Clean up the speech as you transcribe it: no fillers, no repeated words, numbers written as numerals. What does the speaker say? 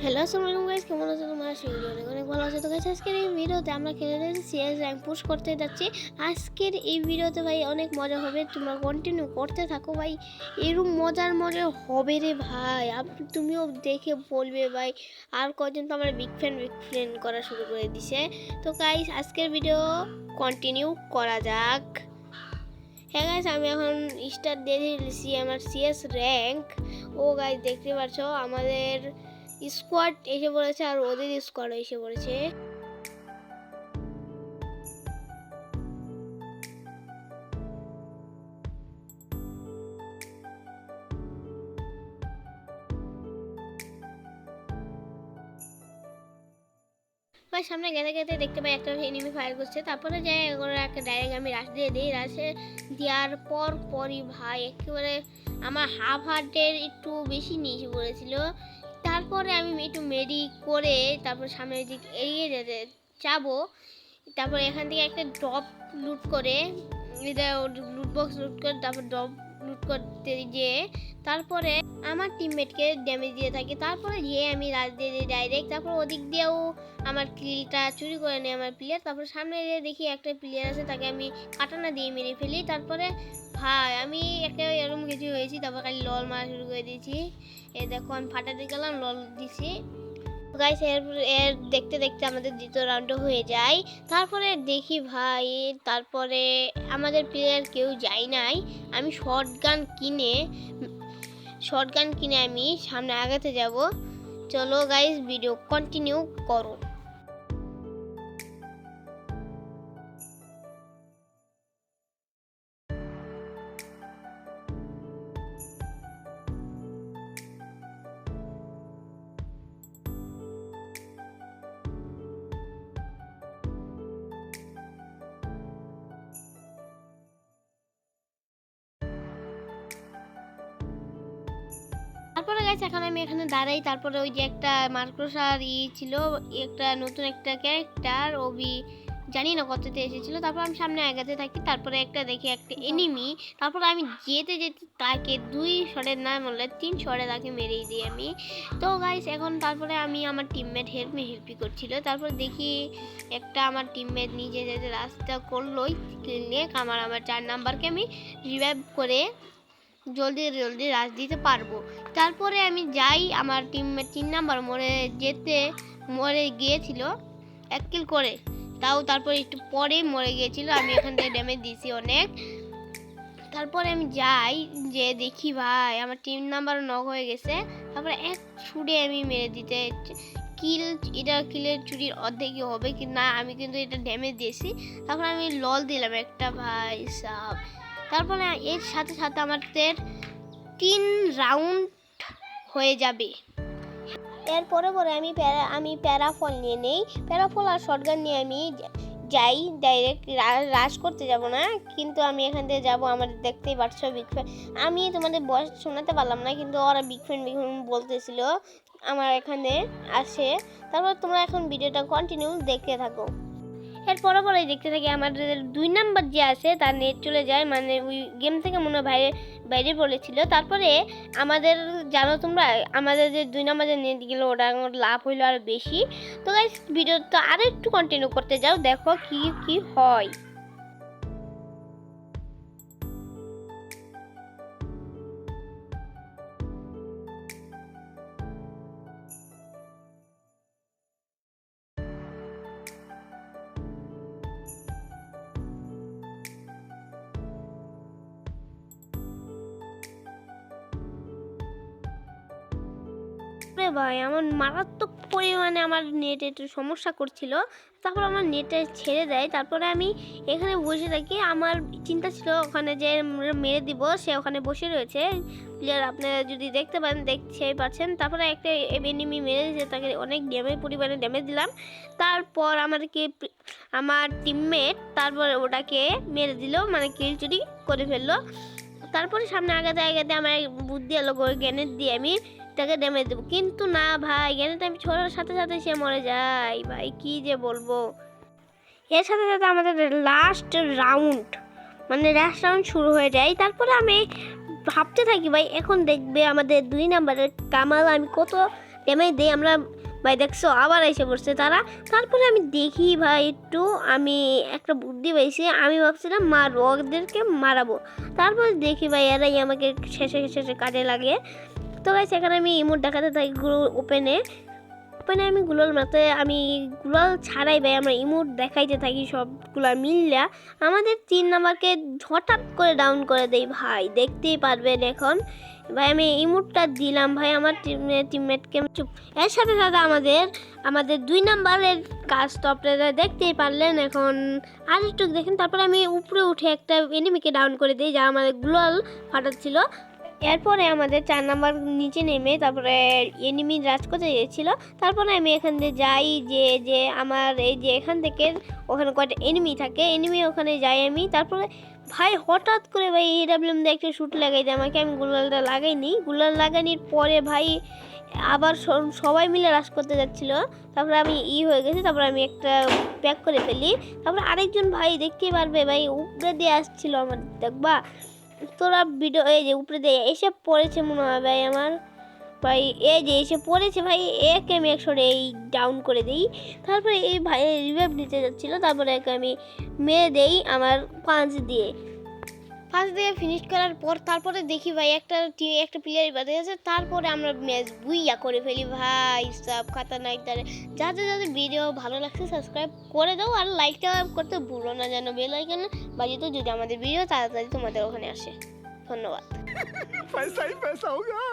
Hello আসসালামু আলাইকুম guys, কেমন আছো তোমরা? আশা করি অনেক অনেক ভালো আছো। তো গাইস আজকের এই ভিডিওতে আমরা খেলে যাচ্ছি সিএস র্যাঙ্ক পুশ করতে যাচ্ছি। আজকের এই ভিডিওতে ভাই অনেক মজা হবে, তোমরা কন্টিনিউ করতে থাকো ভাই। এরকম মজার মজা হবে রে ভাই, তুমিও দেখে বলবে ভাই আর কজন তো আমার বিগ ফ্যান করা শুরু করে দিছে। তো গাইস আজকের ভিডিও কন্টিনিউ করা যাক। হ্যাঁ গাইস, আমি এখন স্টার্ট দিয়ে দিয়েছি আমার সিএস র্যাঙ্ক। ও গাইস দেখতে পাচ্ছ আমাদের স্কোয়াড এসে পড়েছে আর ওদের স্কোয়াড এসে পড়েছে। ভাই সামনে গেতে গেতে দেখতে পাই একটা এনিমি ফায়ার করছে, তারপরে যাই ওরা একটা ডাইরেক্ট আমি রাশ দিয়ে দিই। রাশে দেওয়ার পরই ভাই একেবারে আমার হাফ হার্টের একটু বেশি নিচে পড়েছিল। তারপরে আমি একটু মেডি করে তারপর সামনের দিকে এগিয়ে যেতে যাবো। তারপর এখান থেকে একটা ড্রপ লুট করে লুট বক্স লুট করে তারপর ড্রপ লুট করতে গিয়ে তারপরে আমার টিমমেটকে ড্যামেজ দিয়ে থাকি। তারপরে গিয়ে আমি রাজ দিয়ে দিই ডাইরেক্ট। তারপর ওদিক দিয়েও আমার কিলটা চুরি করে নেয় আমার প্লেয়ার। তারপর সামনে গিয়ে দেখি একটা প্লেয়ার আছে, তাকে আমি কাটানা দিয়ে মেরে ফেলি। তারপরে ভাই আমি একটা এরকম কিছু হয়েছি, তারপর খালি লল মারা শুরু করে দিয়েছি। দেখো আমি ফাটাতে গেলাম, লল দিছি। গাইস এর দেখতে দেখতে আমাদের দ্বিতীয় রাউন্ডও হয়ে যায়। তারপরে দেখি ভাই তারপরে আমাদের প্লেয়ার কেউ যায় নাই। আমি শর্টগান কিনে আমি সামনে আগাতে যাব। চলো গাইস ভিডিও কন্টিনিউ করো। তারপরে গাইস এখন আমি এখানে দাঁড়াই। তারপরে ওই যে একটা মার্কোসার ছিল, একটা নতুন একটা ক্যারেক্টার ওবি, জানি না কততে এসেছিল। তারপর আমি সামনে আগাতে থাকি। তারপরে একটা দেখি একটা এনিমি, তারপরে আমি যেতে যেতে তাকে 2 শটে না বললে 3 শটে তাকে মেরেই দিই আমি। তো গাইস এখন তারপরে আমি আমার টিমমেট হেল্পি করছিল। তারপর দেখি একটা আমার টিমমেট নিজে যেতে রাস্তা করলোই নিয়ে আমার 4 নাম্বারকে আমি রিভাইভ করে জলদি জলদি রাশ দিতে পারবো। তারপরে আমি যাই, আমার টিমমেট 3 নাম্বার মরে গিয়েছিল 1 কিল করে, তারপরে একটু পরে মরে গিয়েছিল। আমি এখান থেকে ড্যামেজ দিয়েছি অনেক। তারপরে আমি যাই যে দেখি ভাই আমার 3 নাম্বার নক হয়ে গেছে। তারপরে এক ছুটে আমি মেরে দিতে কিলের চুরির অর্ধেকই হবে কি না, আমি কিন্তু এটা ড্যামেজ দিয়েছি। তারপর আমি লল দিলাম একটা ভাই সাব। তারপরে এর সাথে সাথে আমাদের 3 রাউন্ড হয়ে যাবে। এরপরে আমি প্যারাফল নিয়ে নেই। প্যারাফল আর শটগান নিয়ে আমি যাই ডাইরেক্ট, রাশ করতে যাব না, কিন্তু আমি এখান থেকে যাবো। আমাদের দেখতেই পাচ্ছ বিগ ফ্যান, আমি তোমাদের বয়স শোনাতে পারলাম না, কিন্তু ওরা বিগ ফ্যান বলতেছিল আমার এখানে আসে। তারপর তোমরা এখন ভিডিওটা কন্টিনিউ দেখতে থাকো। এর পরে দেখতে থাকি আমাদের 2 নাম্বার যে আছে তার নেট চলে যায়, মানে ওই গেম থেকে মনে হয় বাইরে বলেছিল। তারপরে আমাদের জানো তোমরা আমাদের যে 2 নাম্বারের নেট গেল, ওটা লাভ হইলো আর বেশি। তো গাইস ভিডিওটা আরো একটু কন্টিনিউ করতে যাও, দেখো কি হয়। ভাই আমার মারাত্মক পরিমাণে আমার নেটে একটু সমস্যা করছিল। তারপর আমার নেটে ছেড়ে দেয়। তারপরে আমি এখানে বসে থাকি। আমার চিন্তা ছিল ওখানে যে মেরে দিব, সে ওখানে বসে রয়েছে প্লেয়ার, আপনারা যদি দেখতে পান দেখতেই পাচ্ছেন। তারপরে একটা এনিমি মেরে দিয়েছে, তাকে অনেক পরিমাণে ড্যামেজ দিলাম। তারপর আমার টিমমেট তারপরে ওটাকে মেরে দিল, মানে কিল চুরি করে ফেললো। তারপরে সামনে আগাতে আমার বুদ্ধি এলো, গ্রেনেড দিয়ে আমি তাকে ড্যামেজ দেবো, কিন্তু না ভাই গ্রেনেড আমি ছোড়ার সাথে সাথে সে মরে যায়। ভাই কি যে বলবো। এর সাথে সাথে আমাদের লাস্ট রাউন্ড শুরু হয়ে যায়। তারপরে আমি ভাবতে থাকি ভাই এখন দেখবে আমাদের 2 নাম্বারের কামাল আমি কত ড্যামেজ দেই আমরা। ভাই দেখছো আবার এসে পড়ছে তারা। তারপরে আমি দেখি ভাই একটু আমি একটা বুদ্ধি পেয়েছি, আমি ভাবছিলাম মারবো, ওদেরকে মারাবো। তারপর দেখি ভাই এরাই আমাকে শেষে শেষে কাজে লাগে। তো ভাই সেখানে আমি ইমোট দেখাতে থাকি ওপেনে আমি গুলাল মারতে, আমি গুলাল ছাড়াই ভাই আমরা ইমোট দেখাইতে থাকি সবগুলা মিললা। আমাদের 3 নাম্বারকে হঠাৎ করে ডাউন করে দেই ভাই, দেখতেই পারবেন এখন। ভাই আমি ইমোটটা দিলাম ভাই আমার টিমমেটকে চুপ। এর সাথে সাথে আমাদের 2 নাম্বারের কাজ তো আপনারা দেখতেই পারলেন। এখন আর একটু দেখেন, তারপরে আমি উপরে উঠে একটা এনিমিকে ডাউন করে দিই যা আমাদের গুলাল ফাটাচ্ছিল। এরপরে আমাদের 4 নাম্বার নিচে নেমে তারপরে এনিমি রাজ করতে গিয়েছিল। তারপরে আমি এখান থেকে যাই যে আমার এই যে এখান থেকে ওখানে কয়টা এনিমি থাকে, এনিমি ওখানে যাই আমি। তারপরে ভাই হঠাৎ করে ভাই এডাব্লিউএম দিয়ে একটা শ্যুট লাগাই দেয় আমাকে, আমি গুলালটা লাগাইনি। গুলাল লাগানির পরে ভাই আবার সবাই মিলে রাশ করতে যাচ্ছিল। তারপরে আমি হয়ে গেছে, তারপরে আমি একটা প্যাক করে ফেলি। তারপরে আরেকজন ভাই দেখতেই পারবে ভাই উপরে দিয়ে আসছিল আমার, দেখবা তোরা ভিডিও এই যে উপরে দিয়ে এসে পড়েছে মনে হয় ভাই আমার। ভাই এই যে এসে পড়েছে ভাই, একে আমি একশোরে এই ডাউন করে দিই। তারপরে এই ভাই রিভাইভ দিতে যাচ্ছিলো, তারপরে একে আমি মেরে দেই আমার 5 দিয়ে ফিনিশ করার পর। তারপরে দেখি ভাই একটা প্লেয়ার বাদে আছে। তারপরে আমরা ম্যাচ বুইয়া করে ফেলি ভাই, সব খাতারনাক। যাদের ভিডিও ভালো লাগছে সাবস্ক্রাইব করে দাও, আর লাইকটা করতে ভুলো না যেন, বেল আইকন বাজিয়ে দাও যদি আমাদের ভিডিও তাড়াতাড়ি তোমাদের ওখানে আসে। ধন্যবাদ। पैसा ही पैसा होगा।